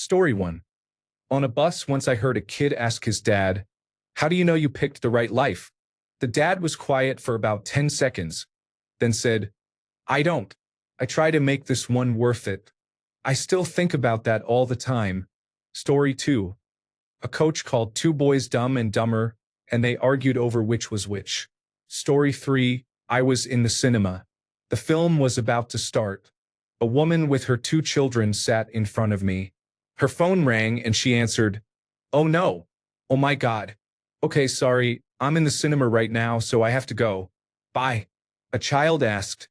Story 1. On a bus once I heard a kid ask his dad, "How do you know you picked the right life?" The dad was quiet for about 10 seconds, then said, "I don't. I try to make this one worth it. I still think about that all the time." Story 2. A coach called two boys Dumb and Dumber, and they argued over which was which. Story 3. I was in the cinema. The film was about to start. A woman with her two children sat in front of me. Her phone rang and she answered, "Oh no. Oh my God. Okay, sorry, I'm in the cinema right now, so I have to go. Bye." A child asked,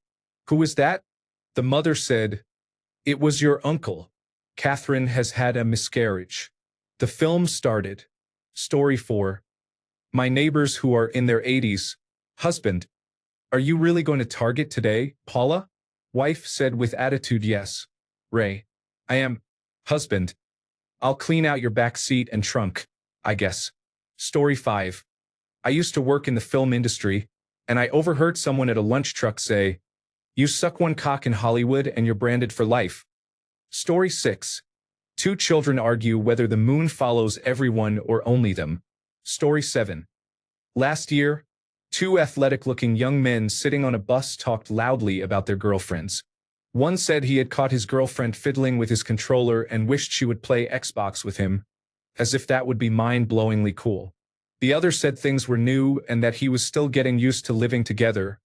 "Who is that?" The mother said, "It was your uncle. Catherine has had a miscarriage." The film started. Story 4. My neighbors who are in their 80s. Husband, "Are you really going to Target today, Paula?" Wife said with attitude, "Yes. Ray, I am." Husband, "I'll clean out your back seat and trunk, I guess." Story 5. I used to work in the film industry, and I overheard someone at a lunch truck say, "You suck one cock in Hollywood and you're branded for life." Story 6. Two children argue whether the moon follows everyone or only them. Story 7. Last year, two athletic-looking young men sitting on a bus talked loudly about their girlfriends. One said he had caught his girlfriend fiddling with his controller and wished she would play Xbox with him, as if that would be mind-blowingly cool. The other said things were new and that he was still getting used to living together,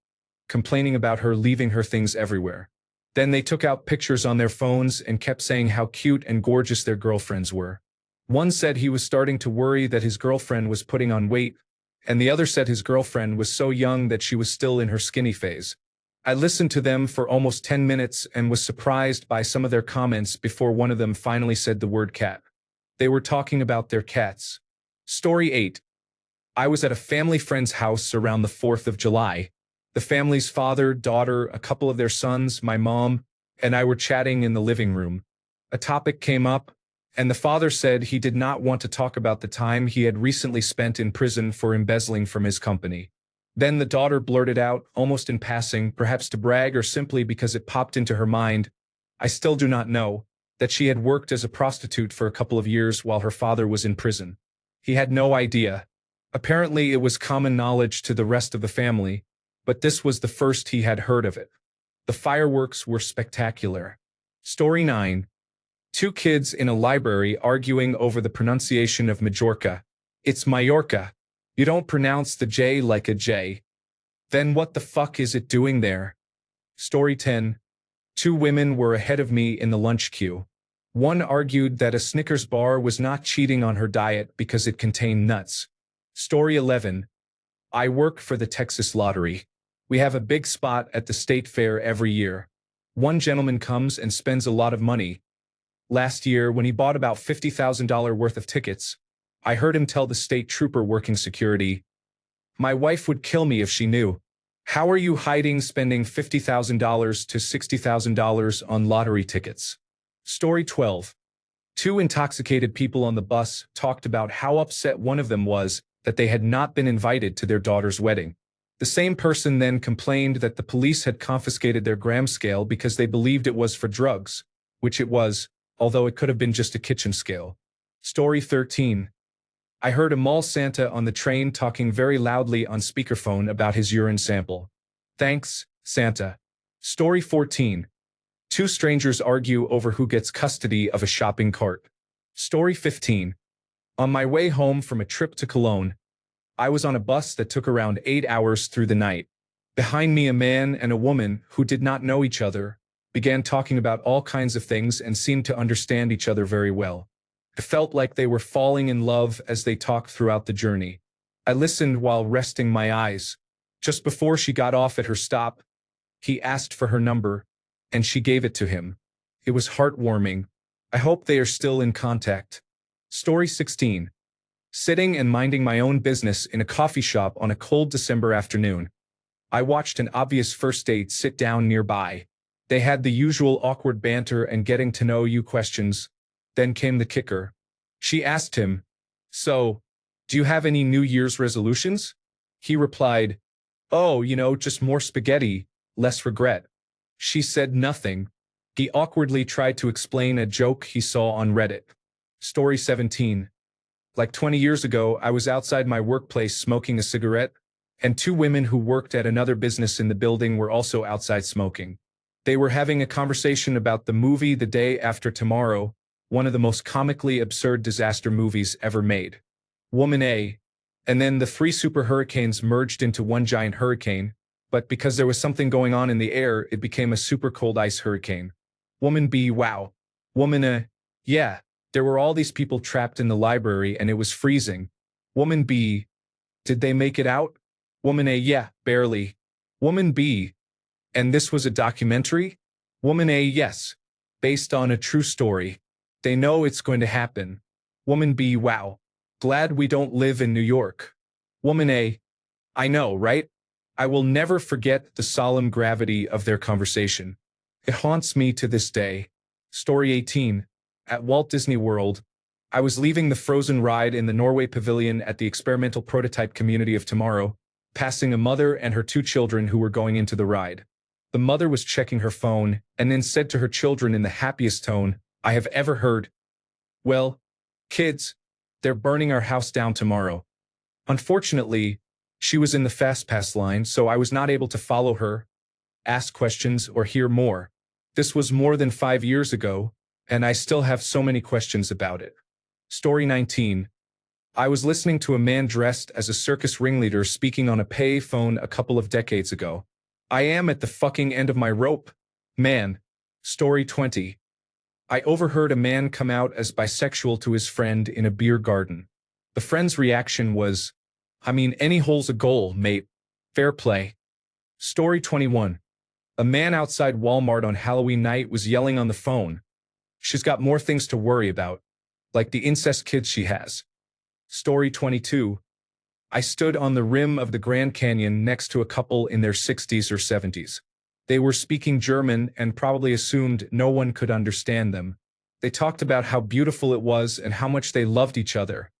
complaining about her leaving her things everywhere. Then they took out pictures on their phones and kept saying how cute and gorgeous their girlfriends were. One said he was starting to worry that his girlfriend was putting on weight, and the other said his girlfriend was so young that she was still in her skinny phase. I listened to them for almost 10 minutes and was surprised by some of their comments before one of them finally said the word cat. They were talking about their cats. Story 8. I was at a family friend's house around the 4th of July. The family's father, daughter, a couple of their sons, my mom, and I were chatting in the living room. A topic came up, and the father said he did not want to talk about the time he had recently spent in prison for embezzling from his company. Then the daughter blurted out, almost in passing, perhaps to brag or simply because it popped into her mind, I still do not know, that she had worked as a prostitute for a couple of years while her father was in prison. He had no idea. Apparently it was common knowledge to the rest of the family, but this was the first he had heard of it. The fireworks were spectacular. Story 9. Two kids in a library arguing over the pronunciation of Majorca. It's Majorca. You don't pronounce the J like a J. Then what the fuck is it doing there? Story 10. Two women were ahead of me in the lunch queue. One argued that a Snickers bar was not cheating on her diet because it contained nuts. Story 11. I work for the Texas Lottery. We have a big spot at the state fair every year. One gentleman comes and spends a lot of money. Last year, when he bought about $50,000 worth of tickets, I heard him tell the state trooper working security, "My wife would kill me if she knew. How are you hiding spending $50,000 to $60,000 on lottery tickets?" Story 12. Two intoxicated people on the bus talked about how upset one of them was that they had not been invited to their daughter's wedding. The same person then complained that the police had confiscated their gram scale because they believed it was for drugs, which it was, although it could have been just a kitchen scale. Story 13. I heard a mall Santa on the train talking very loudly on speakerphone about his urine sample. Thanks, Santa. Story 14. Two strangers argue over who gets custody of a shopping cart. Story 15. On my way home from a trip to Cologne, I was on a bus that took around 8 hours through the night. Behind me, a man and a woman who did not know each other began talking about all kinds of things and seemed to understand each other very well. It felt like they were falling in love as they talked throughout the journey. I listened while resting my eyes. Just before she got off at her stop, he asked for her number, and she gave it to him. It was heartwarming. I hope they are still in contact. Story 16. Sitting and minding my own business in a coffee shop on a cold December afternoon, I watched an obvious first date sit down nearby. They had the usual awkward banter and getting to know you questions. Then came the kicker. She asked him, "So, do you have any New Year's resolutions?" He replied, "Oh, just more spaghetti, less regret." She said nothing. He awkwardly tried to explain a joke he saw on Reddit. Story 17. Like 20 years ago, I was outside my workplace smoking a cigarette, and two women who worked at another business in the building were also outside smoking. They were having a conversation about the movie The Day After Tomorrow, one of the most comically absurd disaster movies ever made. Woman A. And then the three super hurricanes merged into one giant hurricane, but because there was something going on in the air, it became a super cold ice hurricane. Woman B. Wow. Woman A. Yeah, there were all these people trapped in the library and it was freezing. Woman B. Did they make it out? Woman A. Yeah, barely. Woman B. And this was a documentary? Woman A. Yes. Based on a true story. They know it's going to happen. Woman B. Wow. Glad we don't live in New York. Woman A. I know, right? I will never forget the solemn gravity of their conversation. It haunts me to this day. Story 18. At Walt Disney World, I was leaving the Frozen ride in the Norway Pavilion at the experimental prototype community of Tomorrow, passing a mother and her two children who were going into the ride. The mother was checking her phone and then said to her children in the happiest tone I have ever heard, "Well, kids, they're burning our house down tomorrow." Unfortunately, she was in the FastPass line, so I was not able to follow her, ask questions, or hear more. This was more than 5 years ago, and I still have so many questions about it. Story 19. I was listening to a man dressed as a circus ringleader speaking on a pay phone a couple of decades ago. I am at the fucking end of my rope, man. Story 20. I overheard a man come out as bisexual to his friend in a beer garden. The friend's reaction was, I mean, any hole's a goal, mate. Fair play. Story 21. A man outside Walmart on Halloween night was yelling on the phone. She's got more things to worry about, like the incest kids she has. Story 22. I stood on the rim of the Grand Canyon next to a couple in their 60s or 70s. They were speaking German and probably assumed no one could understand them. They talked about how beautiful it was and how much they loved each other,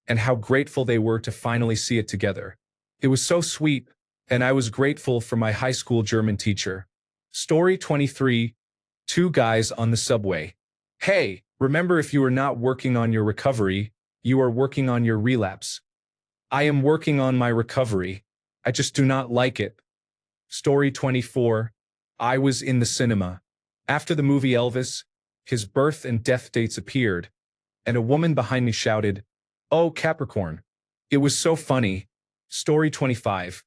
and how grateful they were to finally see it together. It was so sweet, and I was grateful for my high school German teacher. Story 23. Two guys on the subway. Hey, remember, if you are not working on your recovery, you are working on your relapse. I am working on my recovery. I just do not like it. Story 24. I was in the cinema. After the movie Elvis, his birth and death dates appeared, and a woman behind me shouted, "Oh, Capricorn." It was so funny. Story 25.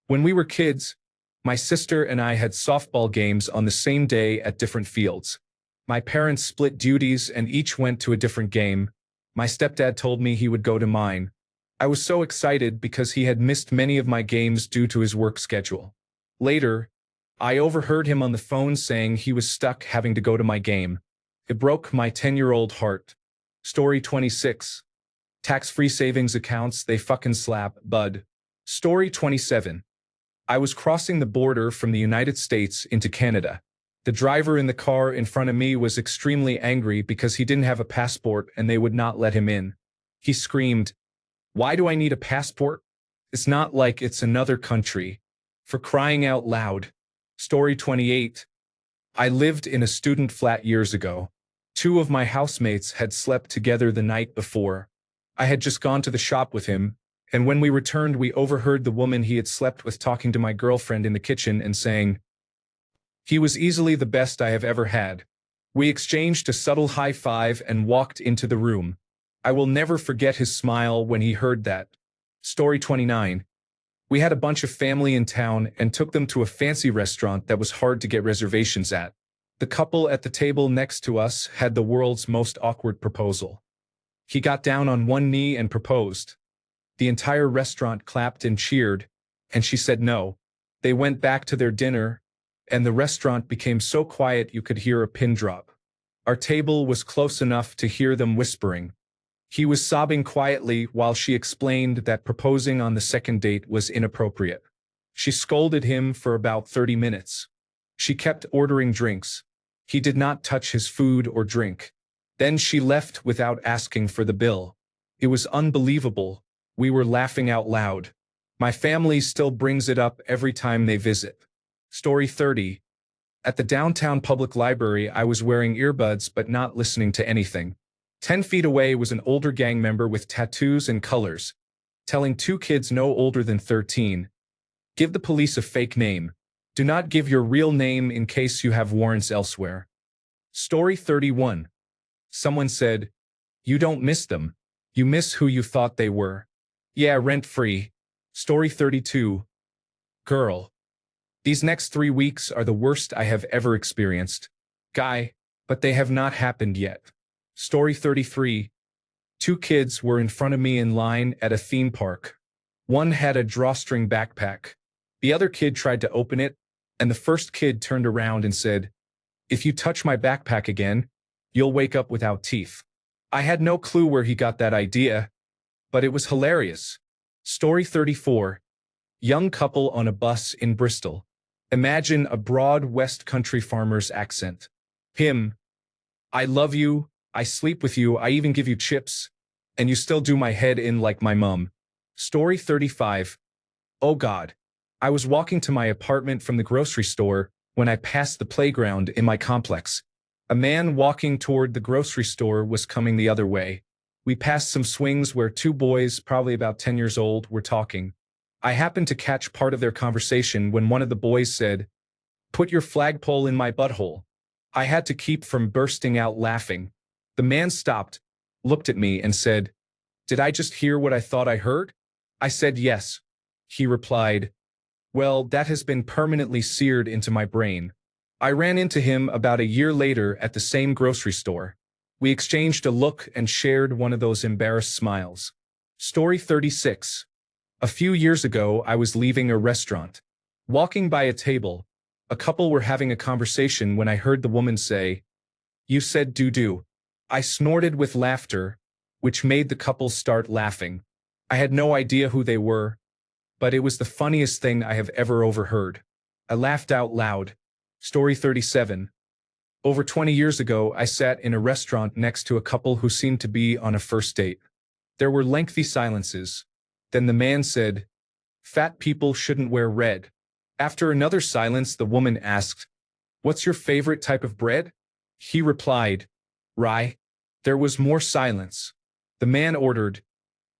When we were kids, my sister and I had softball games on the same day at different fields. My parents split duties and each went to a different game. My stepdad told me he would go to mine. I was so excited because he had missed many of my games due to his work schedule. Later, I overheard him on the phone saying he was stuck having to go to my game. It broke my 10-year-old heart. Story 26. Tax-free savings accounts, they fucking slap, bud. Story 27. I was crossing the border from the United States into Canada. The driver in the car in front of me was extremely angry because he didn't have a passport and they would not let him in. He screamed, "Why do I need a passport? It's not like it's another country. For crying out loud." Story 28. I lived in a student flat years ago. Two of my housemates had slept together the night before. I had just gone to the shop with him, and when we returned, we overheard the woman he had slept with talking to my girlfriend in the kitchen and saying, "He was easily the best I have ever had." We exchanged a subtle high five and walked into the room. I will never forget his smile when he heard that. Story 29. We had a bunch of family in town and took them to a fancy restaurant that was hard to get reservations at. The couple at the table next to us had the world's most awkward proposal. He got down on one knee and proposed. The entire restaurant clapped and cheered, and she said no. They went back to their dinner, and the restaurant became so quiet you could hear a pin drop. Our table was close enough to hear them whispering. He was sobbing quietly while she explained that proposing on the second date was inappropriate. She scolded him for about 30 minutes. She kept ordering drinks. He did not touch his food or drink. Then she left without asking for the bill. It was unbelievable. We were laughing out loud. My family still brings it up every time they visit. Story 30. At the downtown public library, I was wearing earbuds but not listening to anything. 10 feet away was an older gang member with tattoos and colors, telling two kids no older than 13, give the police a fake name. Do not give your real name in case you have warrants elsewhere. Story 31. Someone said, you don't miss them. You miss who you thought they were. Yeah, rent-free. Story 32. Girl. These next 3 weeks are the worst I have ever experienced. Guy, but they have not happened yet. Story 33. Two kids were in front of me in line at a theme park. One had a drawstring backpack. The other kid tried to open it, and the first kid turned around and said, if you touch my backpack again, you'll wake up without teeth. I had no clue where he got that idea, but it was hilarious. Story 34. Young couple on a bus in Bristol. Imagine a broad West Country farmer's accent. Him. I love you, I sleep with you, I even give you chips, and you still do my head in like my mum. Story 35. Oh God. I was walking to my apartment from the grocery store when I passed the playground in my complex. A man walking toward the grocery store was coming the other way. We passed some swings where two boys, probably about 10 years old, were talking. I happened to catch part of their conversation when one of the boys said, put your flagpole in my butthole. I had to keep from bursting out laughing. The man stopped, looked at me and said, did I just hear what I thought I heard? I said yes. He replied, well, that has been permanently seared into my brain. I ran into him about a year later at the same grocery store. We exchanged a look and shared one of those embarrassed smiles. Story 36. A few years ago, I was leaving a restaurant. Walking by a table, a couple were having a conversation when I heard the woman say, you said doo-doo. I snorted with laughter, which made the couple start laughing. I had no idea who they were, but it was the funniest thing I have ever overheard. I laughed out loud. Story 37. Over 20 years ago, I sat in a restaurant next to a couple who seemed to be on a first date. There were lengthy silences. Then the man said, fat people shouldn't wear red. After another silence, the woman asked, what's your favorite type of bread? He replied, rye. There was more silence. The man ordered,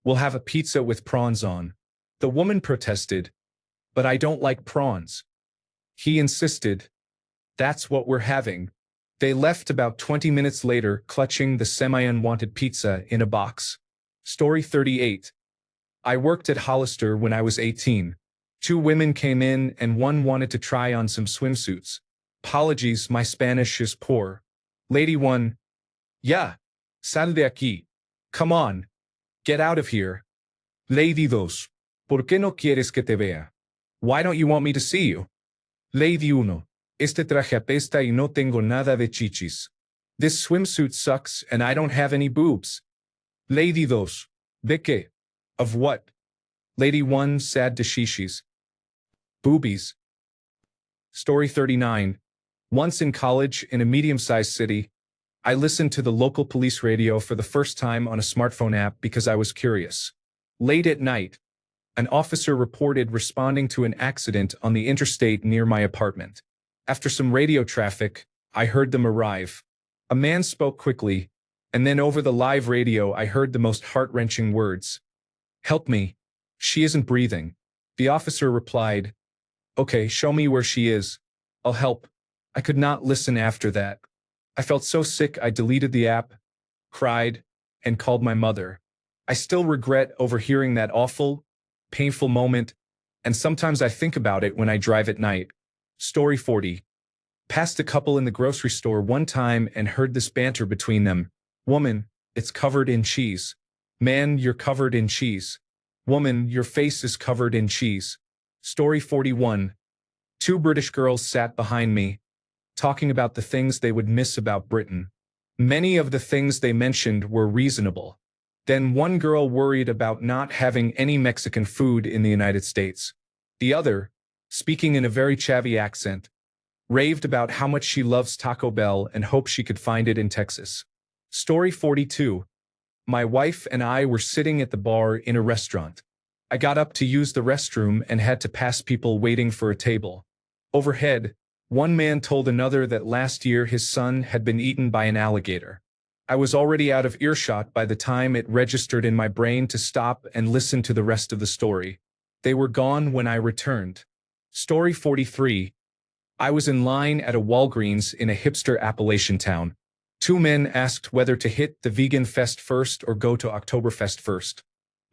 we'll have a pizza with prawns on. The woman protested, but I don't like prawns. He insisted, that's what we're having. They left about 20 minutes later, clutching the semi-unwanted pizza in a box. Story 38. I worked at Hollister when I was 18. Two women came in and one wanted to try on some swimsuits. Apologies, my Spanish is poor. Lady 1. Ya. Sal de aquí. Come on. Get out of here. Lady 2. ¿Por qué no quieres que te vea? Why don't you want me to see you? Lady 1. Este traje apesta y no tengo nada de chichis. This swimsuit sucks and I don't have any boobs. Lady 2. ¿De qué? Of what? Lady 1, sad to shishis. Boobies. Story 39. Once in college in a medium-sized city, I listened to the local police radio for the first time on a smartphone app because I was curious. Late at night, an officer reported responding to an accident on the interstate near my apartment. After some radio traffic, I heard them arrive. A man spoke quickly, and then over the live radio I heard the most heart-wrenching words. Help me. She isn't breathing. The officer replied, okay, show me where she is. I'll help. I could not listen after that. I felt so sick I deleted the app, cried, and called my mother. I still regret overhearing that awful, painful moment, and sometimes I think about it when I drive at night. Story 40. Passed a couple in the grocery store one time and heard this banter between them. Woman, it's covered in cheese. Man, you're covered in cheese. Woman, your face is covered in cheese. Story 41. Two British girls sat behind me, talking about the things they would miss about Britain. Many of the things they mentioned were reasonable. Then one girl worried about not having any Mexican food in the United States. The other, speaking in a very chavvy accent, raved about how much she loves Taco Bell and hoped she could find it in Texas. Story 42. My wife and I were sitting at the bar in a restaurant. I got up to use the restroom and had to pass people waiting for a table. Overhead, one man told another that last year his son had been eaten by an alligator. I was already out of earshot by the time it registered in my brain to stop and listen to the rest of the story. They were gone when I returned. Story 43. I was in line at a Walgreens in a hipster Appalachian town. Two men asked whether to hit the Vegan Fest first or go to Oktoberfest first.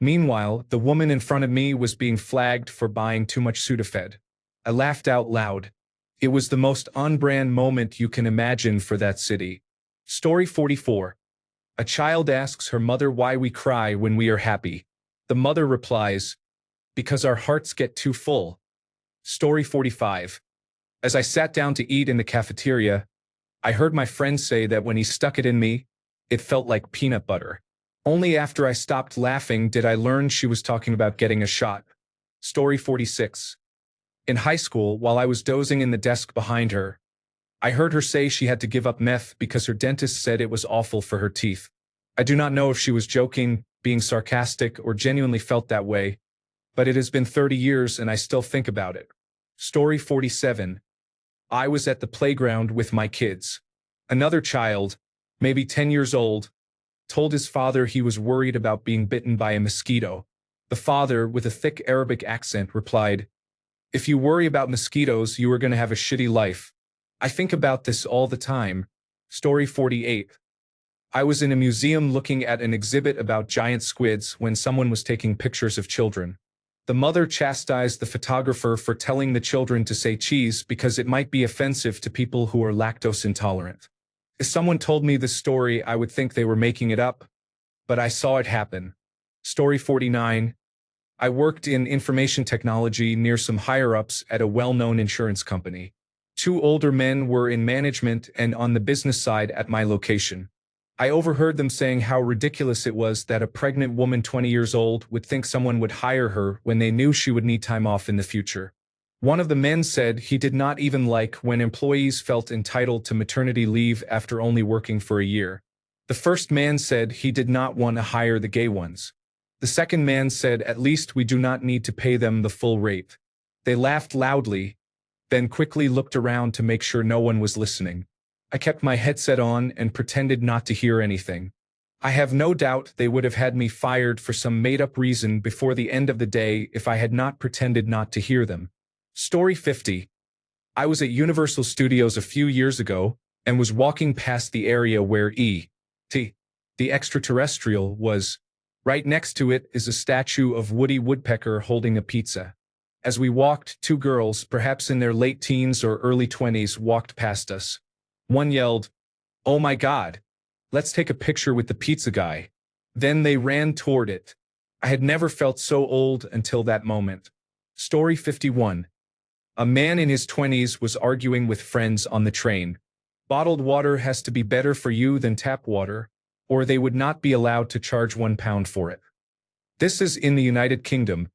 Meanwhile, the woman in front of me was being flagged for buying too much Sudafed. I laughed out loud. It was the most on-brand moment you can imagine for that city. Story 44. A child asks her mother why we cry when we are happy. The mother replies, because our hearts get too full. Story 45. As I sat down to eat in the cafeteria, I heard my friend say that when he stuck it in me, it felt like peanut butter. Only after I stopped laughing did I learn she was talking about getting a shot. Story 46. In high school, while I was dozing in the desk behind her, I heard her say she had to give up meth because her dentist said it was awful for her teeth. I do not know if she was joking, being sarcastic, or genuinely felt that way, but it has been 30 years and I still think about it. Story 47. I was at the playground with my kids. Another child, maybe 10 years old, told his father he was worried about being bitten by a mosquito. The father, with a thick Arabic accent, replied, "If you worry about mosquitoes, you are going to have a shitty life." I think about this all the time. Story 48. I was in a museum looking at an exhibit about giant squids when someone was taking pictures of children. The mother chastised the photographer for telling the children to say cheese because it might be offensive to people who are lactose intolerant. If someone told me this story, I would think they were making it up, but I saw it happen. Story 49. I worked in information technology near some higher-ups at a well-known insurance company. Two older men were in management and on the business side at my location. I overheard them saying how ridiculous it was that a pregnant woman 20 years old would think someone would hire her when they knew she would need time off in the future. One of the men said he did not even like when employees felt entitled to maternity leave after only working for a year. The first man said he did not want to hire the gay ones. The second man said at least we do not need to pay them the full rate. They laughed loudly, then quickly looked around to make sure no one was listening. I kept my headset on and pretended not to hear anything. I have no doubt they would have had me fired for some made-up reason before the end of the day if I had not pretended not to hear them. Story 50. I was at Universal Studios a few years ago and was walking past the area where E.T., the extraterrestrial, was. Right next to it is a statue of Woody Woodpecker holding a pizza. As we walked, two girls, perhaps in their late teens or early 20s, walked past us. One yelled, "Oh my God, let's take a picture with the pizza guy." Then they ran toward it. I had never felt so old until that moment. Story 51. A man in his 20s was arguing with friends on the train. Bottled water has to be better for you than tap water, or they would not be allowed to charge £1 for it. This is in the United Kingdom,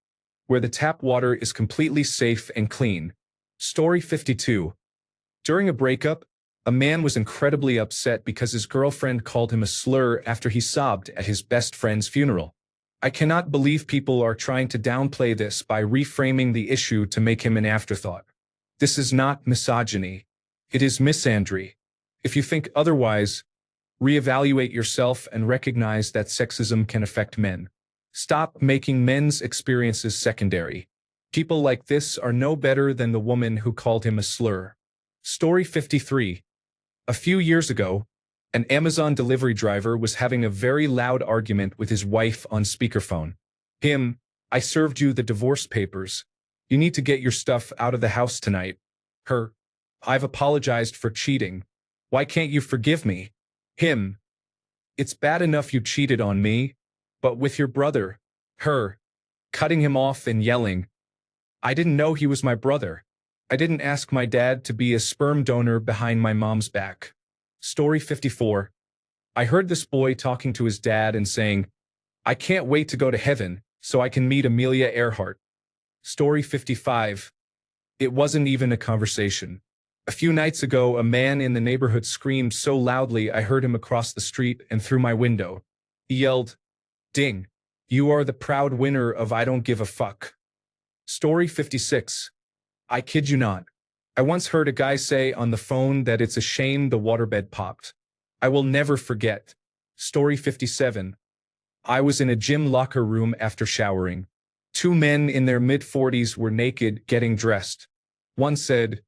where the tap water is completely safe and clean. Story 52. During a breakup, a man was incredibly upset because his girlfriend called him a slur after he sobbed at his best friend's funeral. I cannot believe people are trying to downplay this by reframing the issue to make him an afterthought. This is not misogyny. It is misandry. If you think otherwise, reevaluate yourself and recognize that sexism can affect men. Stop making men's experiences secondary. People like this are no better than the woman who called him a slur. Story 53. A few years ago, an Amazon delivery driver was having a very loud argument with his wife on speakerphone. Him, "I served you the divorce papers. You need to get your stuff out of the house tonight." Her, "I've apologized for cheating. Why can't you forgive me?" Him, "It's bad enough you cheated on me, but with your brother." Her, cutting him off and yelling, "I didn't know he was my brother. I didn't ask my dad to be a sperm donor behind my mom's back." Story 54. I heard this boy talking to his dad and saying, "I can't wait to go to heaven so I can meet Amelia Earhart." Story 55. It wasn't even a conversation. A few nights ago, a man in the neighborhood screamed so loudly I heard him across the street and through my window. He yelled, "Ding, you are the proud winner of I Don't Give a Fuck." Story 56. I kid you not. I once heard a guy say on the phone that it's a shame the waterbed popped. I will never forget. Story 57. I was in a gym locker room after showering. Two men in their mid-40s were naked, getting dressed. One said,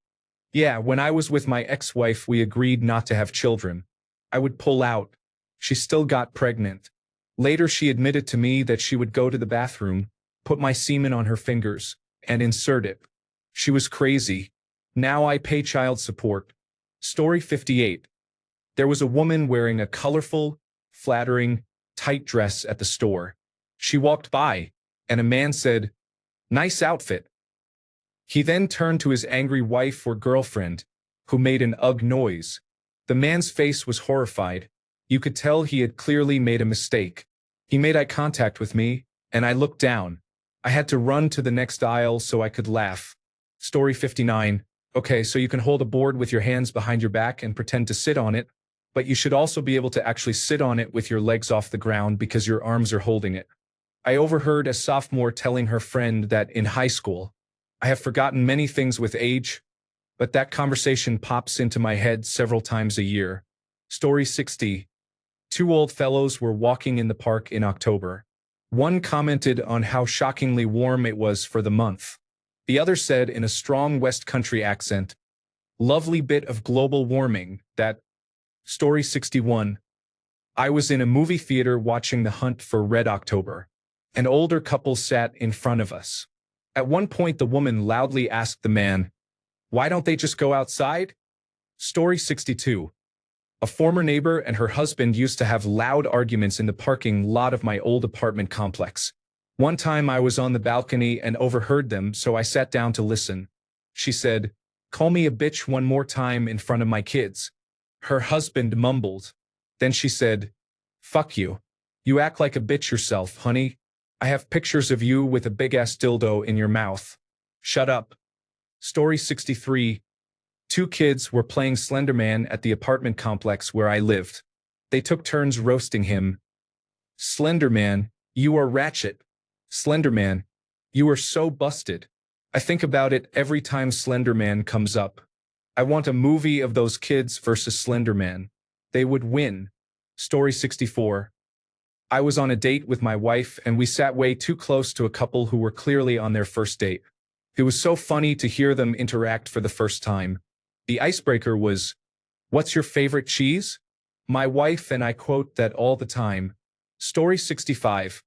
"Yeah, when I was with my ex-wife, we agreed not to have children. I would pull out. She still got pregnant. Later, she admitted to me that she would go to the bathroom, put my semen on her fingers, and insert it. She was crazy. Now I pay child support." Story 58. There was a woman wearing a colorful, flattering, tight dress at the store. She walked by, and a man said, "Nice outfit." He then turned to his angry wife or girlfriend, who made an ugh noise. The man's face was horrified. You could tell he had clearly made a mistake. He made eye contact with me, and I looked down. I had to run to the next aisle so I could laugh. Story 59. Okay, so you can hold a board with your hands behind your back and pretend to sit on it, but you should also be able to actually sit on it with your legs off the ground because your arms are holding it. I overheard a sophomore telling her friend that in high school, "I have forgotten many things with age, but that conversation pops into my head several times a year." Story 60. Two old fellows were walking in the park in October. One commented on how shockingly warm it was for the month. The other said in a strong West Country accent, "Lovely bit of global warming, that." Story 61. I was in a movie theater watching The Hunt for Red October. An older couple sat in front of us. At one point, the woman loudly asked the man, "Why don't they just go outside?" Story 62. A former neighbor and her husband used to have loud arguments in the parking lot of my old apartment complex. One time I was on the balcony and overheard them, so I sat down to listen. She said, "Call me a bitch one more time in front of my kids." Her husband mumbled. Then she said, "Fuck you. You act like a bitch yourself, honey. I have pictures of you with a big-ass dildo in your mouth. Shut up." Story 63. Two kids were playing Slender Man at the apartment complex where I lived. They took turns roasting him. "Slender Man, you are ratchet. Slender Man, you are so busted. I think about it every time Slender Man comes up. I want a movie of those kids versus Slender Man. They would win." Story 64. I was on a date with my wife and we sat way too close to a couple who were clearly on their first date. It was so funny to hear them interact for the first time. The icebreaker was, "What's your favorite cheese?" My wife and I quote that all the time. Story 65.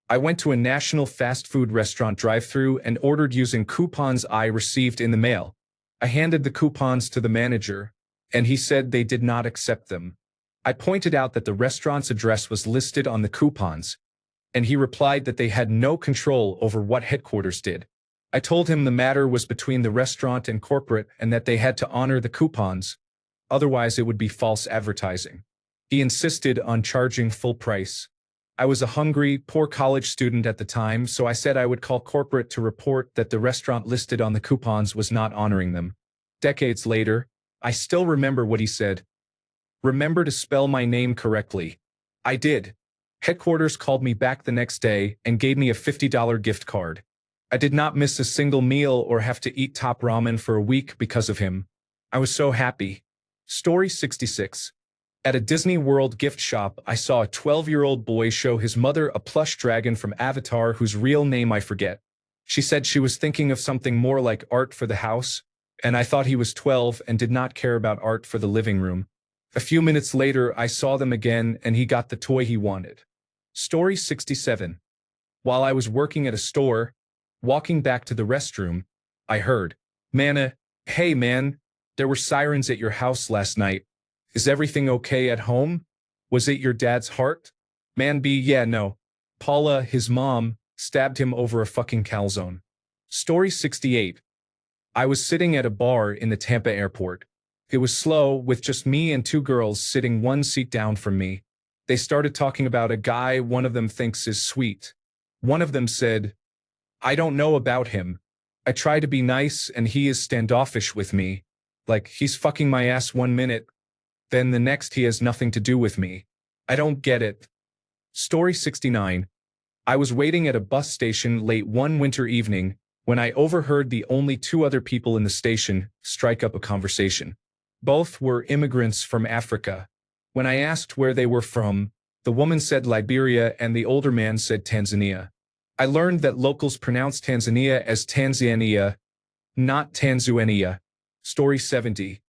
I went to a national fast food restaurant drive-thru and ordered using coupons I received in the mail. I handed the coupons to the manager, and he said they did not accept them. I pointed out that the restaurant's address was listed on the coupons, and he replied that they had no control over what headquarters did. I told him the matter was between the restaurant and corporate and that they had to honor the coupons, otherwise it would be false advertising. He insisted on charging full price. I was a hungry, poor college student at the time, so I said I would call corporate to report that the restaurant listed on the coupons was not honoring them. Decades later, I still remember what he said. "Remember to spell my name correctly." I did. Headquarters called me back the next day and gave me a $50 gift card. I did not miss a single meal or have to eat top ramen for a week because of him. I was so happy. Story 66. At a Disney World gift shop, I saw a 12-year-old boy show his mother a plush dragon from Avatar whose real name I forget. She said she was thinking of something more like art for the house, and I thought he was 12 and did not care about art for the living room. A few minutes later, I saw them again and he got the toy he wanted. Story 67. While I was working at a store, walking back to the restroom, I heard, "Manna, hey man, there were sirens at your house last night. Is everything okay at home? Was it your dad's heart?" Man B, "Yeah, no. Paula, his mom, stabbed him over a fucking calzone." Story 68. I was sitting at a bar in the Tampa airport. It was slow, with just me and two girls sitting one seat down from me. They started talking about a guy one of them thinks is sweet. One of them said, "I don't know about him. I try to be nice and he is standoffish with me. Like, he's fucking my ass one minute, then the next he has nothing to do with me. I don't get it." Story 69. I was waiting at a bus station late one winter evening when I overheard the only two other people in the station strike up a conversation. Both were immigrants from Africa. When I asked where they were from, The woman said Liberia and the older man said Tanzania. I learned that locals pronounce Tanzania as Tanzania, not Tanzania. Story 70.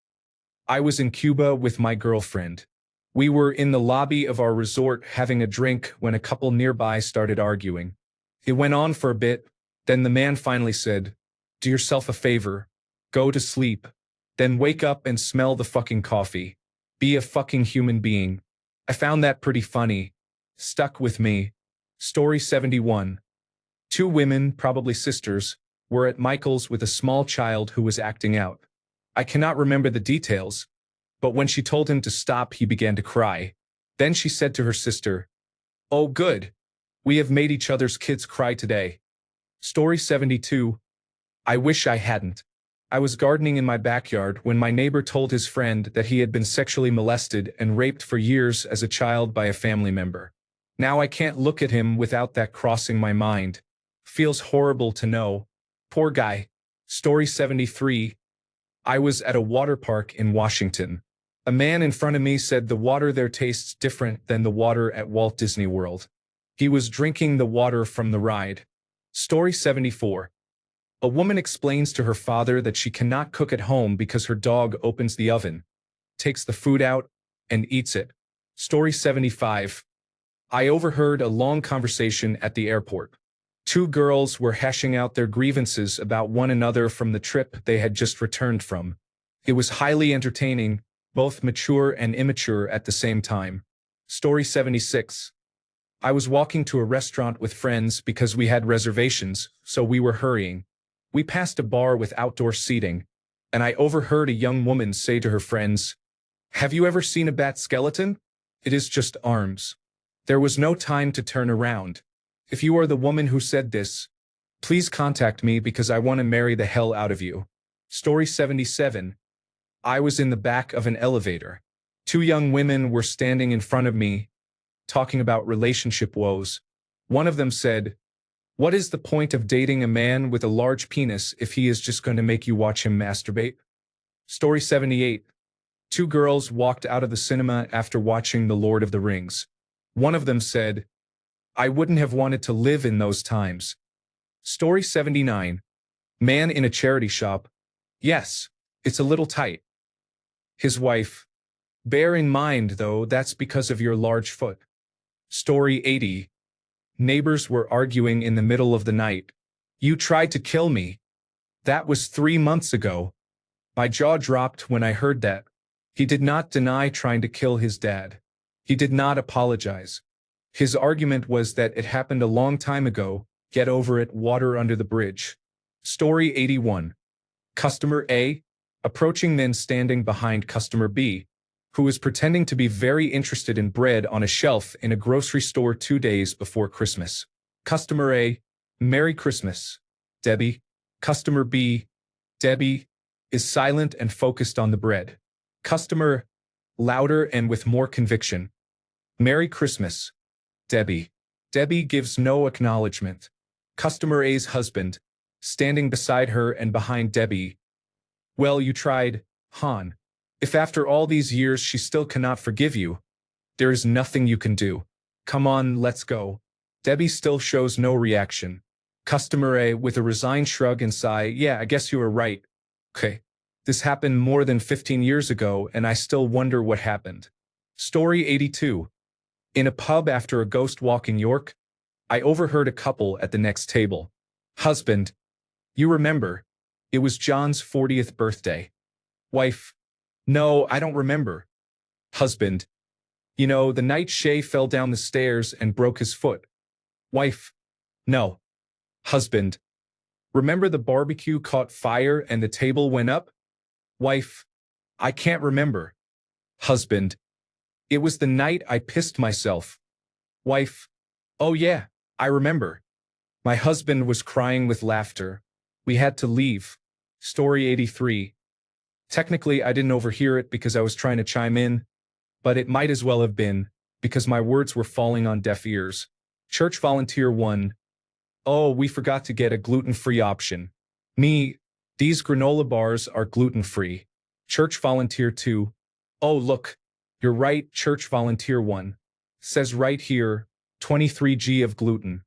I was in Cuba with my girlfriend. We were in the lobby of our resort having a drink when a couple nearby started arguing. It went on for a bit, then the man finally said, "Do yourself a favor. Go to sleep. Then wake up and smell the fucking coffee. Be a fucking human being." I found that pretty funny. Stuck with me. Story 71. Two women, probably sisters, were at Michael's with a small child who was acting out. I cannot remember the details, but when she told him to stop, he began to cry. Then she said to her sister, "Oh good. We have made each other's kids cry today." Story 72. I wish I hadn't. I was gardening in my backyard when my neighbor told his friend that he had been sexually molested and raped for years as a child by a family member. Now I can't look at him without that crossing my mind. Feels horrible to know. Poor guy. Story 73. I was at a water park in Washington. A man in front of me said the water there tastes different than the water at Walt Disney World. He was drinking the water from the ride. Story 74. A woman explains to her father that she cannot cook at home because her dog opens the oven, takes the food out, and eats it. Story 75. I overheard a long conversation at the airport. Two girls were hashing out their grievances about one another from the trip they had just returned from. It was highly entertaining, both mature and immature at the same time. Story 76. I was walking to a restaurant with friends because we had reservations, so we were hurrying. We passed a bar with outdoor seating, and I overheard a young woman say to her friends, "Have you ever seen a bat skeleton? It is just arms." There was no time to turn around. If you are the woman who said this, please contact me because I want to marry the hell out of you. Story 77. I was in the back of an elevator. Two young women were standing in front of me, talking about relationship woes. One of them said, "What is the point of dating a man with a large penis if he is just going to make you watch him masturbate?" Story 78. Two girls walked out of the cinema after watching The Lord of the Rings. One of them said, "I wouldn't have wanted to live in those times." Story 79. Man in a charity shop. Yes, it's a little tight. His wife. Bear in mind, though, that's because of your large foot. Story 80. Neighbors were arguing in the middle of the night. "You tried to kill me. That was 3 months ago." My jaw dropped when I heard that. He did not deny trying to kill his dad. He did not apologize. His argument was that it happened a long time ago. Get over it, water under the bridge. Story 81. Customer A, approaching then standing behind customer B, who was pretending to be very interested in bread on a shelf in a grocery store 2 days before Christmas. Customer A, "Merry Christmas, Debbie." Customer B, Debbie, is silent and focused on the bread. Customer, louder and with more conviction, "Merry Christmas, Debbie." Debbie gives no acknowledgement. Customer A's husband, standing beside her and behind Debbie. "Well, you tried, hon. If after all these years she still cannot forgive you, there is nothing you can do. Come on, let's go." Debbie still shows no reaction. Customer A, with a resigned shrug and sigh, "Yeah, I guess you were right. Okay. This happened more than 15 years ago, and I still wonder what happened." Story 82. In a pub after a ghost walk in York, I overheard a couple at the next table. Husband, "You remember, it was John's 40th birthday." Wife, "No, I don't remember." Husband, "You know, the night Shay fell down the stairs and broke his foot." Wife, "No." Husband, "Remember the barbecue caught fire and the table went up?" Wife, "I can't remember." Husband, "It was the night I pissed myself." Wife, "Oh yeah, I remember." My husband was crying with laughter. We had to leave. Story 83. Technically, I didn't overhear it because I was trying to chime in, but it might as well have been, because my words were falling on deaf ears. Church Volunteer 1. "Oh, we forgot to get a gluten-free option." Me, "These granola bars are gluten-free." Church Volunteer 2. "Oh look, you're right, Church Volunteer 1. Says right here, 23 g of gluten.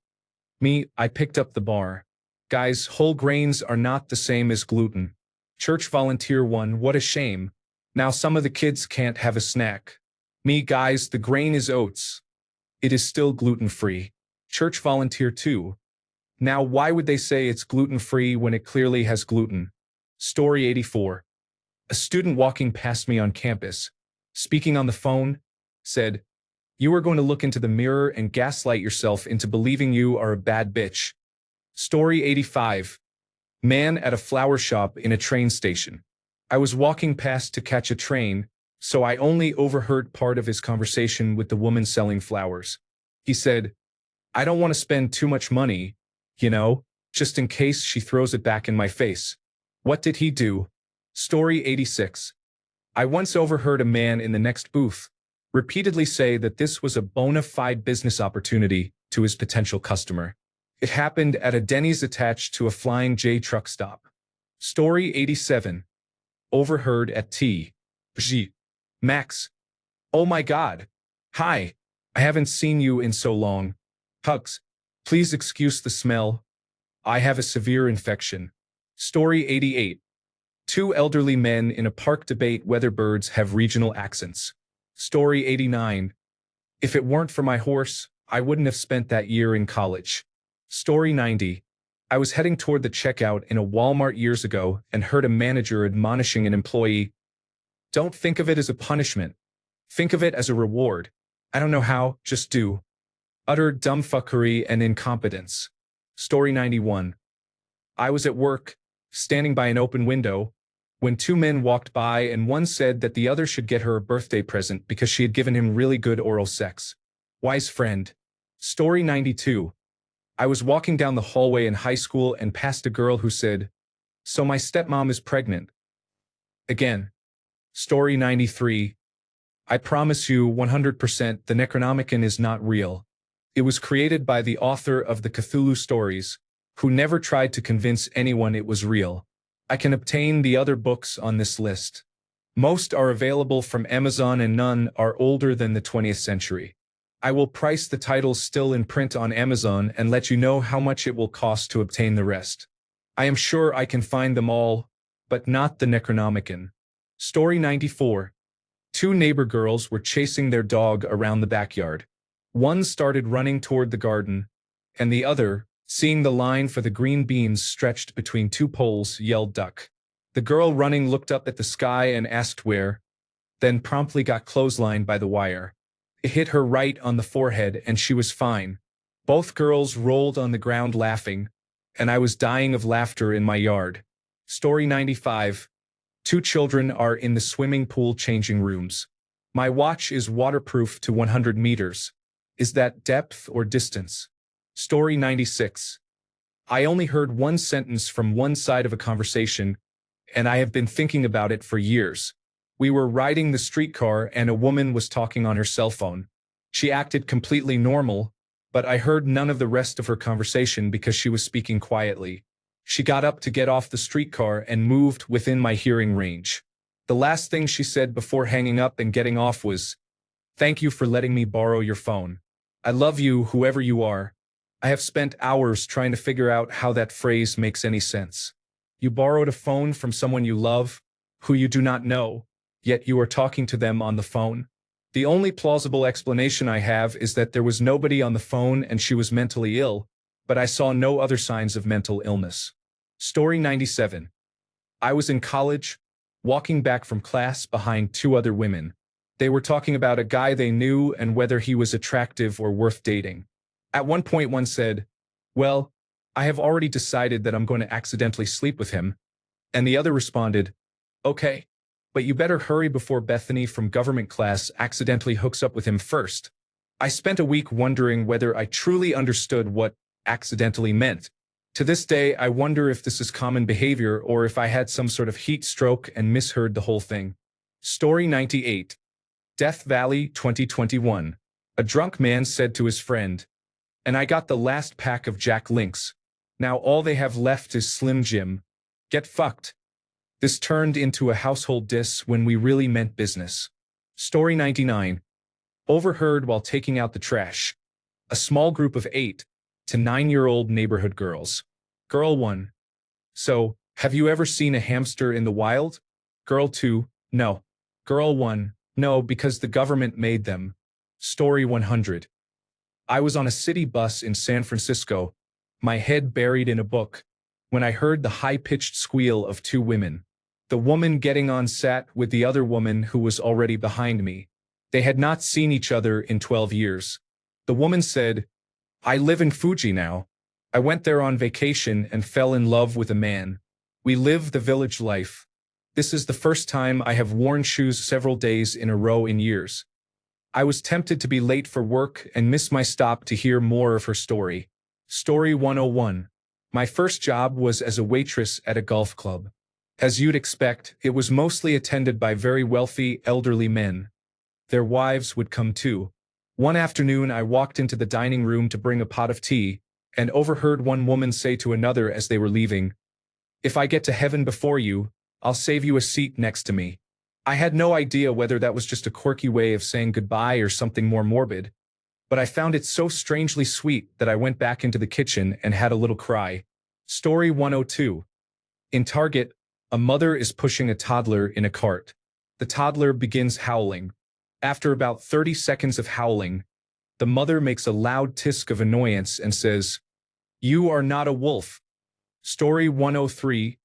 Me, I picked up the bar. Guys, whole grains are not the same as gluten. Church volunteer 1, what a shame. Now some of the kids can't have a snack. Me, guys, the grain is oats. It is still gluten-free. Church volunteer 2. Now why would they say it's gluten-free when it clearly has gluten? Story 84. A student walking past me on campus, speaking on the phone, said, "You are going to look into the mirror and gaslight yourself into believing you are a bad bitch." Story 85. Man at a flower shop in a train station. I was walking past to catch a train, so I only overheard part of his conversation with the woman selling flowers. He said, "I don't want to spend too much money, just in case she throws it back in my face." What did he do? Story 86. I once overheard a man in the next booth repeatedly say that this was a bona fide business opportunity to his potential customer. It happened at a Denny's attached to a Flying J truck stop. Story 87. Overheard at G. Max. Oh my God. Hi. I haven't seen you in so long. Hugs. Please excuse the smell. I have a severe infection. Story 88. Two elderly men in a park debate whether birds have regional accents. Story 89. If it weren't for my horse, I wouldn't have spent that year in college. Story 90. I was heading toward the checkout in a Walmart years ago and heard a manager admonishing an employee, "Don't think of it as a punishment. Think of it as a reward. I don't know how, just do." Utter dumbfuckery and incompetence. Story 91. I was at work, standing by an open window, when two men walked by and one said that the other should get her a birthday present because she had given him really good oral sex. Wise friend. Story 92. I was walking down the hallway in high school and passed a girl who said, "So my stepmom is pregnant." Again. Story 93. I promise you 100% the Necronomicon is not real. It was created by the author of the Cthulhu stories, who never tried to convince anyone it was real. I can obtain the other books on this list. Most are available from Amazon and none are older than the 20th century. I will price the titles still in print on Amazon and let you know how much it will cost to obtain the rest. I am sure I can find them all, but not the Necronomicon. Story 94. Two neighbor girls were chasing their dog around the backyard. One started running toward the garden, and the other, seeing the line for the green beans stretched between two poles, yelled duck. The girl running looked up at the sky and asked where, then promptly got clotheslined by the wire. It hit her right on the forehead and she was fine. Both girls rolled on the ground laughing, and I was dying of laughter in my yard. Story 95. Two children are in the swimming pool changing rooms. My watch is waterproof to 100 meters. Is that depth or distance? Story 96. I only heard one sentence from one side of a conversation, and I have been thinking about it for years. We were riding the streetcar and a woman was talking on her cell phone. She acted completely normal, but I heard none of the rest of her conversation because she was speaking quietly. She got up to get off the streetcar and moved within my hearing range. The last thing she said before hanging up and getting off was, "Thank you for letting me borrow your phone. I love you, whoever you are." I have spent hours trying to figure out how that phrase makes any sense. You borrowed a phone from someone you love, who you do not know, yet you are talking to them on the phone. The only plausible explanation I have is that there was nobody on the phone and she was mentally ill, but I saw no other signs of mental illness. Story 97. I was in college, walking back from class behind two other women. They were talking about a guy they knew and whether he was attractive or worth dating. At one point one said, "Well, I have already decided that I'm going to accidentally sleep with him." And the other responded, "Okay, but you better hurry before Bethany from government class accidentally hooks up with him first." I spent a week wondering whether I truly understood what accidentally meant. To this day, I wonder if this is common behavior or if I had some sort of heat stroke and misheard the whole thing. Story 98. Death Valley 2021. A drunk man said to his friend, "And I got the last pack of Jack Links. Now all they have left is Slim Jim. Get fucked." This turned into a household diss when we really meant business. Story 99. Overheard while taking out the trash. A small group of 8 to 9-year-old neighborhood girls. Girl 1. So, have you ever seen a hamster in the wild? Girl 2. No. Girl 1. No, because the government made them. Story 100. I was on a city bus in San Francisco, my head buried in a book, when I heard the high-pitched squeal of 2 women. The woman getting on sat with the other woman who was already behind me. They had not seen each other in 12 years. The woman said, "I live in Fuji now. I went there on vacation and fell in love with a man. We live the village life. This is the first time I have worn shoes several days in a row in years." I was tempted to be late for work and miss my stop to hear more of her story. Story 101. My first job was as a waitress at a golf club. As you'd expect, it was mostly attended by very wealthy, elderly men. Their wives would come too. One afternoon I walked into the dining room to bring a pot of tea, and overheard one woman say to another as they were leaving, "If I get to heaven before you, I'll save you a seat next to me." I had no idea whether that was just a quirky way of saying goodbye or something more morbid, but I found it so strangely sweet that I went back into the kitchen and had a little cry. Story 102. In Target, a mother is pushing a toddler in a cart. The toddler begins howling. After about 30 seconds of howling, the mother makes a loud tisk of annoyance and says, "You are not a wolf." Story 103.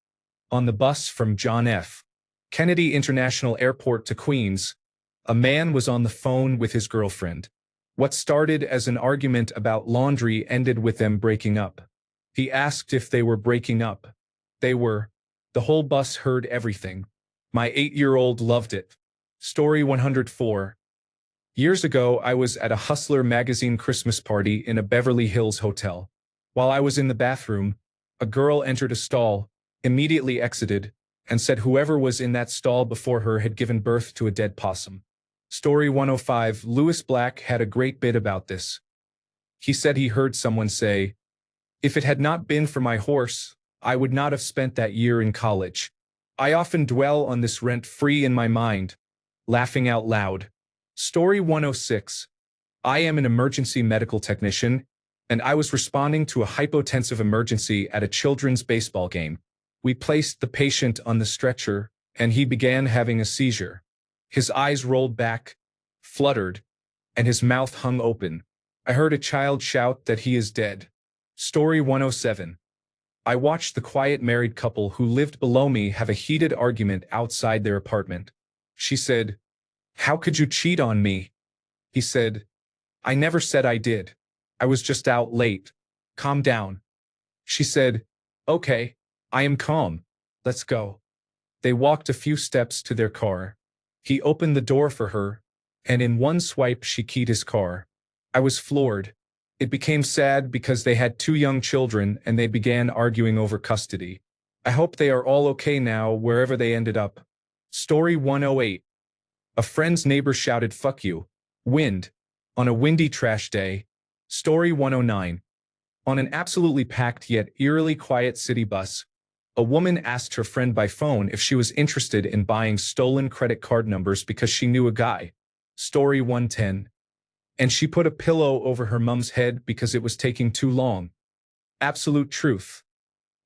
On the bus from John F. Kennedy International Airport to Queens, a man was on the phone with his girlfriend. What started as an argument about laundry ended with them breaking up. He asked if they were breaking up. They were. The whole bus heard everything. My 8-year-old loved it. Story 104. Years ago, I was at a Hustler magazine Christmas party in a Beverly Hills hotel. While I was in the bathroom, a girl entered a stall, immediately exited, and said whoever was in that stall before her had given birth to a dead possum. Story 105. Lewis Black had a great bit about this. He said he heard someone say, "If it had not been for my horse, I would not have spent that year in college." I often dwell on this rent-free in my mind, laughing out loud. Story 106. I am an emergency medical technician, and I was responding to a hypotensive emergency at a children's baseball game. We placed the patient on the stretcher, and he began having a seizure. His eyes rolled back, fluttered, and his mouth hung open. I heard a child shout that he is dead. Story 107. I watched the quiet married couple who lived below me have a heated argument outside their apartment. She said, "How could you cheat on me?" He said, "I never said I did. I was just out late. Calm down." She said, "Okay, I am calm. Let's go." They walked a few steps to their car. He opened the door for her, and in one swipe she keyed his car. I was floored. It became sad because they had 2 young children and they began arguing over custody. I hope they are all okay now wherever they ended up. Story 108. A friend's neighbor shouted, "Fuck you, wind," on a windy trash day. Story 109. On an absolutely packed yet eerily quiet city bus, a woman asked her friend by phone if she was interested in buying stolen credit card numbers because she knew a guy. Story 110. And she put a pillow over her mom's head because it was taking too long. Absolute truth.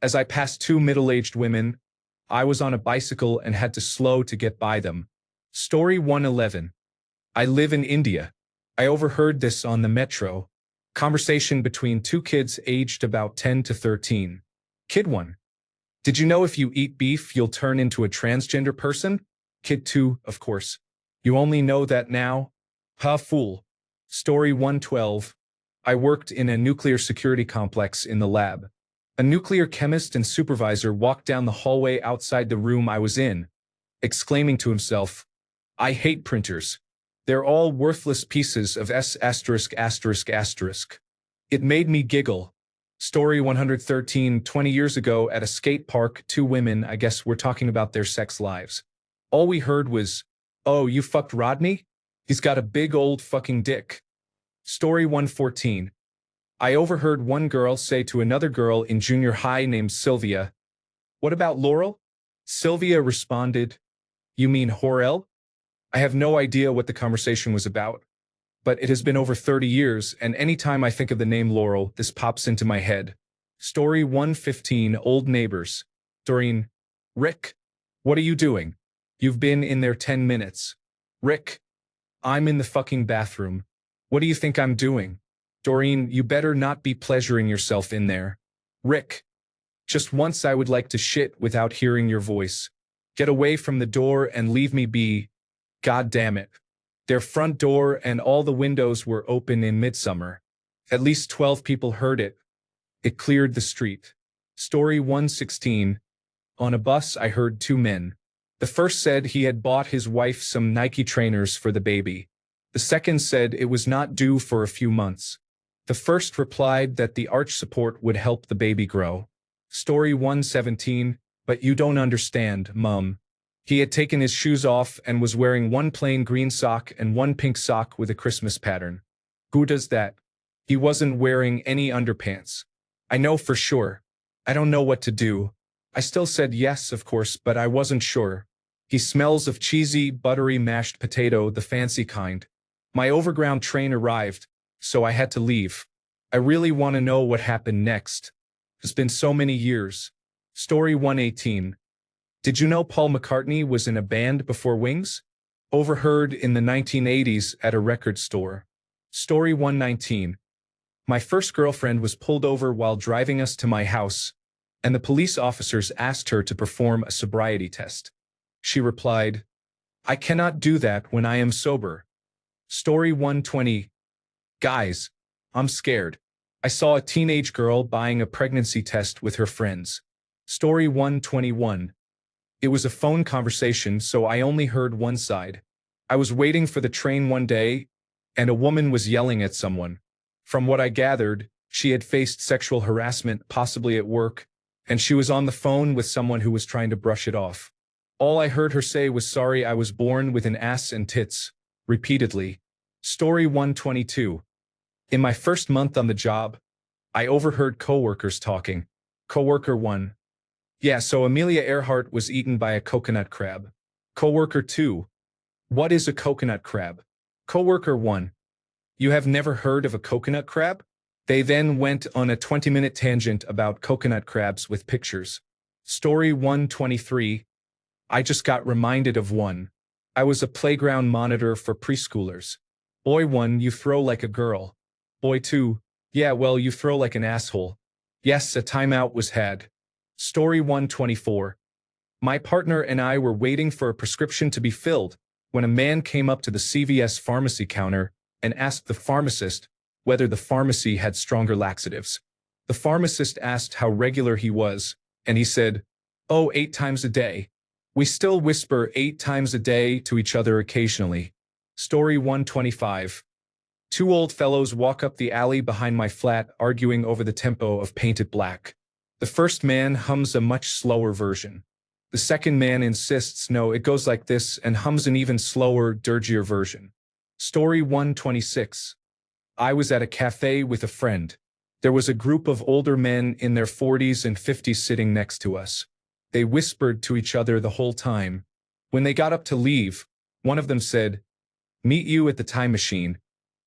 As I passed 2 middle-aged women, I was on a bicycle and had to slow to get by them. Story 111. I live in India. I overheard this on the metro. Conversation between 2 kids aged about 10 to 13. Kid 1. Did you know if you eat beef, you'll turn into a transgender person? Kid 2, of course. You only know that now? Ha fool. Story 112. I worked in a nuclear security complex in the lab. A nuclear chemist and supervisor walked down the hallway outside the room I was in, exclaiming to himself, "I hate printers. They're all worthless pieces of S*******. It made me giggle. Story 113. 20 years ago at a skate park, 2 women, I guess we're talking about their sex lives. All we heard was, "Oh, you fucked Rodney? He's got a big old fucking dick." Story 114. I overheard one girl say to another girl in junior high named Sylvia, "What about Laurel?" Sylvia responded, "You mean Horel?" I have no idea what the conversation was about. but it has been over 30 years, and anytime I think of the name Laurel, this pops into my head. Story 115, Old Neighbors. Doreen. Rick. What are you doing? You've been in there 10 minutes. Rick. I'm in the fucking bathroom. What do you think I'm doing? Doreen, you better not be pleasuring yourself in there. Rick. Just once I would like to shit without hearing your voice. Get away from the door and leave me be. God damn it. Their front door and all the windows were open in midsummer. At least 12 people heard it. It cleared the street. Story 116. On a bus I heard two men. The first said he had bought his wife some Nike trainers for the baby. The second said it was not due for a few months. The first replied that the arch support would help the baby grow. Story 117. But you don't understand, Mum. He had taken his shoes off and was wearing one plain green sock and one pink sock with a Christmas pattern. Who does that? He wasn't wearing any underpants. I know for sure. I don't know what to do. I still said yes, of course, but I wasn't sure. He smells of cheesy, buttery mashed potato, the fancy kind. My overground train arrived, so I had to leave. I really want to know what happened next. It's been so many years. Story 118. Did you know Paul McCartney was in a band before Wings? Overheard in the 1980s at a record store. Story 119. My first girlfriend was pulled over while driving us to my house, and the police officers asked her to perform a sobriety test. She replied, I cannot do that when I am sober. Story 120. Guys, I'm scared. I saw a teenage girl buying a pregnancy test with her friends. Story 121. It was a phone conversation, so I only heard one side. I was waiting for the train one day, and a woman was yelling at someone. From what I gathered, she had faced sexual harassment, possibly at work, and she was on the phone with someone who was trying to brush it off. All I heard her say was sorry I was born with an ass and tits, repeatedly. Story 122. In my first month on the job, I overheard coworkers talking. Coworker 1. Yeah, so Amelia Earhart was eaten by a coconut crab. Coworker 2. What is a coconut crab? Coworker 1. You have never heard of a coconut crab? They then went on a 20-minute tangent about coconut crabs with pictures. Story 123. I just got reminded of one. I was a playground monitor for preschoolers. Boy 1, you throw like a girl. Boy 2, yeah, well, you throw like an asshole. Yes, a timeout was had. Story 124. My partner and I were waiting for a prescription to be filled when a man came up to the CVS pharmacy counter and asked the pharmacist whether the pharmacy had stronger laxatives. The pharmacist asked how regular he was, and he said, "Oh, 8 times a day." We still whisper 8 times a day to each other occasionally. Story 125. 2 old fellows walk up the alley behind my flat arguing over the tempo of Paint It Black. The first man hums a much slower version. The second man insists no, it goes like this and hums an even slower, dirgier version. Story 126. I was at a cafe with a friend. There was a group of older men in their 40s and 50s sitting next to us. They whispered to each other the whole time. When they got up to leave, one of them said, "Meet you at the time machine."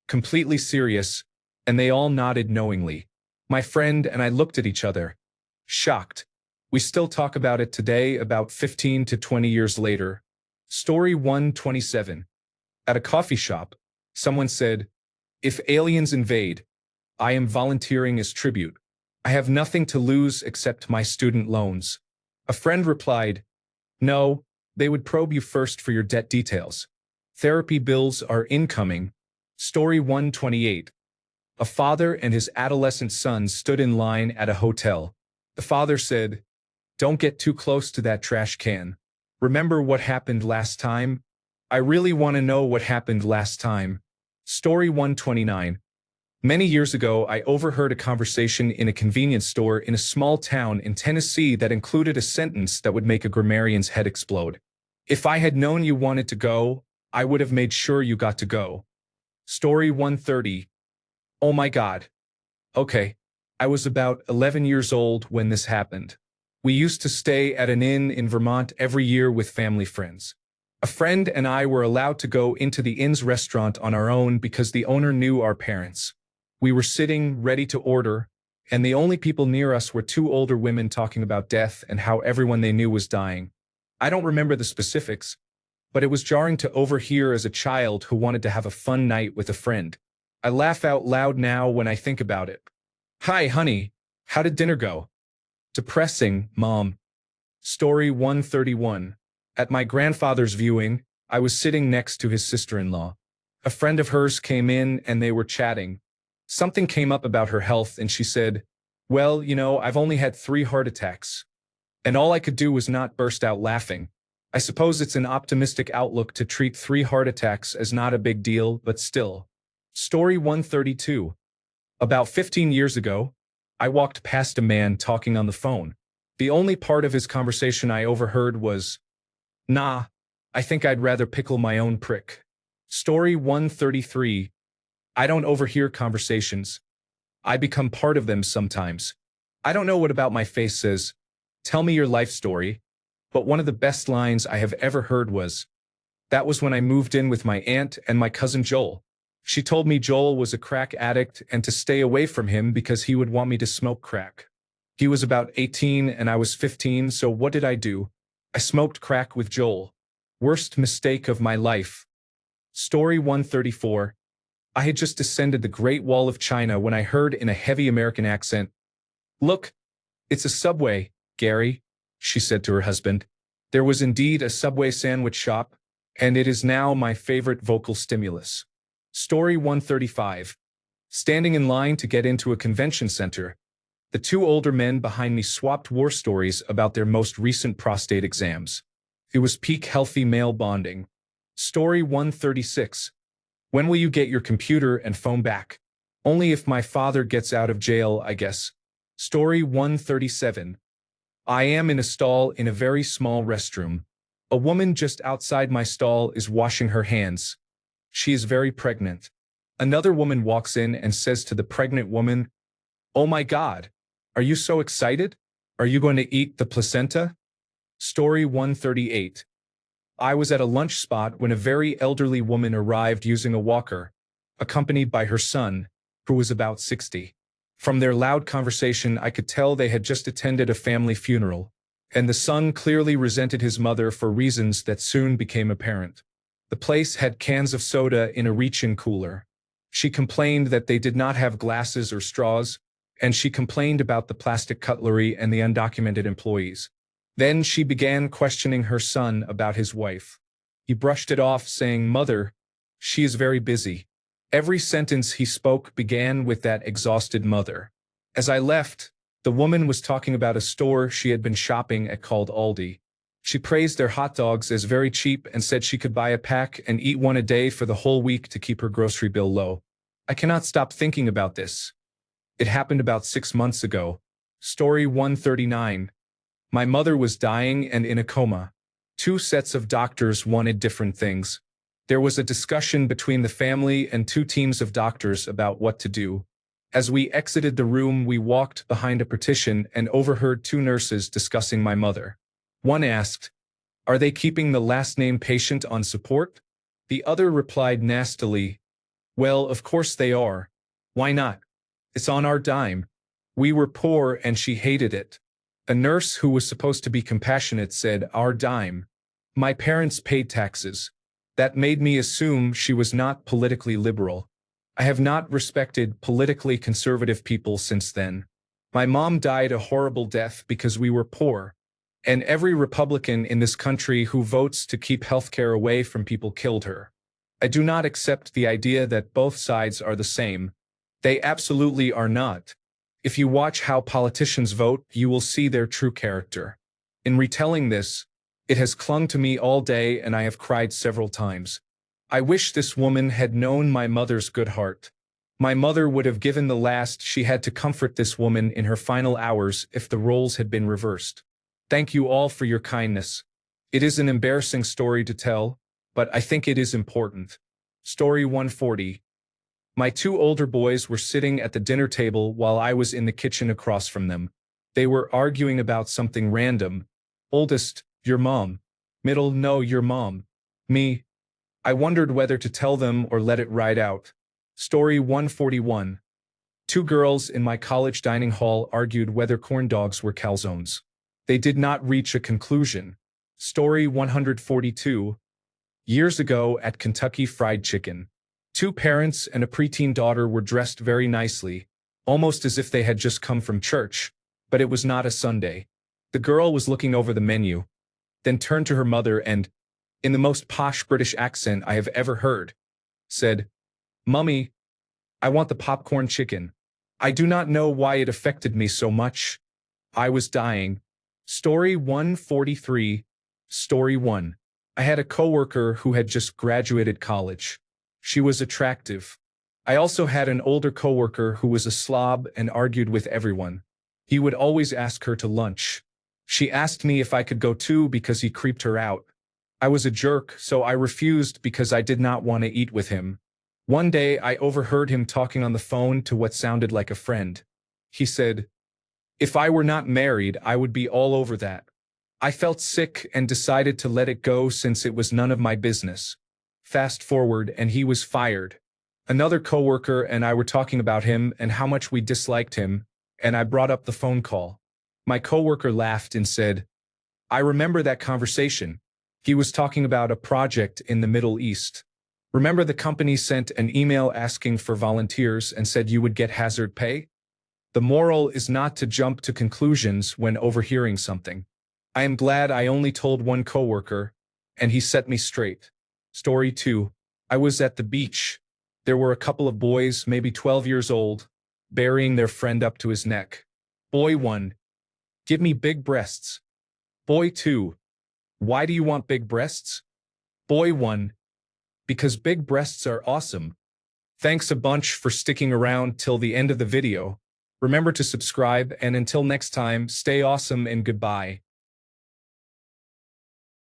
Completely serious, and they all nodded knowingly. My friend and I looked at each other, shocked. We still talk about it today, about 15 to 20 years later. Story 127. At a coffee shop, someone said, "If aliens invade, I am volunteering as tribute. I have nothing to lose except my student loans." A friend replied, "No, they would probe you first for your debt details. Therapy bills are incoming." Story 128. A father and his adolescent son stood in line at a hotel. The father said, "Don't get too close to that trash can. Remember what happened last time? I really want to know what happened last time." Story 129. Many years ago, I overheard a conversation in a convenience store in a small town in Tennessee that included a sentence that would make a grammarian's head explode. "If I had known you wanted to go, I would have made sure you got to go." Story 130. Oh my God. Okay. I was about 11 years old when this happened. We used to stay at an inn in Vermont every year with family friends. A friend and I were allowed to go into the inn's restaurant on our own because the owner knew our parents. We were sitting, ready to order, and the only people near us were two older women talking about death and how everyone they knew was dying. I don't remember the specifics, but it was jarring to overhear as a child who wanted to have a fun night with a friend. I laugh out loud now when I think about it. Hi, honey. How did dinner go? Depressing, Mom. Story 131. At my grandfather's viewing, I was sitting next to his sister-in-law. A friend of hers came in and they were chatting. Something came up about her health and she said, "Well, I've only had 3 heart attacks." And all I could do was not burst out laughing. I suppose it's an optimistic outlook to treat 3 heart attacks as not a big deal, but still. Story 132. About 15 years ago, I walked past a man talking on the phone. The only part of his conversation I overheard was, "Nah, I think I'd rather pickle my own prick." Story 133. I don't overhear conversations. I become part of them sometimes. I don't know what about my face says, "Tell me your life story," but one of the best lines I have ever heard was, "That was when I moved in with my aunt and my cousin Joel. She told me Joel was a crack addict and to stay away from him because he would want me to smoke crack. He was about 18 and I was 15, so what did I do? I smoked crack with Joel. Worst mistake of my life." Story 134. I had just descended the Great Wall of China when I heard in a heavy American accent, "Look, it's a Subway, Gary," she said to her husband. There was indeed a Subway sandwich shop, and it is now my favorite vocal stimulus. Story 135. Standing in line to get into a convention center, the 2 older men behind me swapped war stories about their most recent prostate exams. It was peak healthy male bonding. Story 136. When will you get your computer and phone back? Only if my father gets out of jail, I guess. Story 137. I am in a stall in a very small restroom. A woman just outside my stall is washing her hands. She is very pregnant. Another woman walks in and says to the pregnant woman, "Oh my God, are you so excited? Are you going to eat the placenta?" Story 138. I was at a lunch spot when a very elderly woman arrived using a walker, accompanied by her son, who was about 60. From their loud conversation, I could tell they had just attended a family funeral, and the son clearly resented his mother for reasons that soon became apparent. The place had cans of soda in a reach-in cooler. She complained that they did not have glasses or straws, and she complained about the plastic cutlery and the undocumented employees. Then she began questioning her son about his wife. He brushed it off, saying, "Mother, she is very busy." Every sentence he spoke began with that exhausted mother. As I left, the woman was talking about a store she had been shopping at called Aldi. She praised their hot dogs as very cheap and said she could buy a pack and eat one a day for the whole week to keep her grocery bill low. I cannot stop thinking about this. It happened about 6 months ago. Story 139. My mother was dying and in a coma. 2 sets of doctors wanted different things. There was a discussion between the family and 2 teams of doctors about what to do. As we exited the room, we walked behind a partition and overheard 2 nurses discussing my mother. One asked, "Are they keeping the last name patient on support?" The other replied nastily, "Well, of course they are. Why not? It's on our dime. We were poor and she hated it." A nurse who was supposed to be compassionate said, "Our dime. My parents paid taxes." That made me assume she was not politically liberal. I have not respected politically conservative people since then. My mom died a horrible death because we were poor, and every Republican in this country who votes to keep healthcare away from people killed her. I do not accept the idea that both sides are the same. They absolutely are not. If you watch how politicians vote, you will see their true character. In retelling this, it has clung to me all day and I have cried several times. I wish this woman had known my mother's good heart. My mother would have given the last she had to comfort this woman in her final hours if the roles had been reversed. Thank you all for your kindness. It is an embarrassing story to tell, but I think it is important. Story 140. My 2 older boys were sitting at the dinner table while I was in the kitchen across from them. They were arguing about something random. Oldest, "Your mom." Middle, "No, your mom." Me, I wondered whether to tell them or let it ride out. Story 141. Two girls in my college dining hall argued whether corn dogs were calzones. They did not reach a conclusion. Story 142. Years ago at Kentucky Fried Chicken, two parents and a preteen daughter were dressed very nicely, almost as if they had just come from church, but it was not a Sunday. The girl was looking over the menu, then turned to her mother and, in the most posh British accent I have ever heard, said, "Mummy, I want the popcorn chicken." I do not know why it affected me so much. I was dying. Story 143. Story 1. I had a coworker who had just graduated college. She was attractive. I also had an older coworker who was a slob and argued with everyone. He would always ask her to lunch. She asked me if I could go too because he creeped her out. I was a jerk, so I refused because I did not want to eat with him. One day, I overheard him talking on the phone to what sounded like a friend. He said, "If I were not married, I would be all over that." I felt sick and decided to let it go since it was none of my business. Fast forward, and he was fired. Another coworker and I were talking about him and how much we disliked him, and I brought up the phone call. My coworker laughed and said, "I remember that conversation. He was talking about a project in the Middle East. Remember the company sent an email asking for volunteers and said you would get hazard pay?" The moral is not to jump to conclusions when overhearing something. I am glad I only told one coworker, and he set me straight. Story 2. I was at the beach. There were a couple of boys, maybe 12 years old, burying their friend up to his neck. Boy 1. Give me big breasts. Boy 2. Why do you want big breasts? Boy 1. Because big breasts are awesome. Thanks a bunch for sticking around till the end of the video. Remember to subscribe, and until next time, stay awesome and goodbye.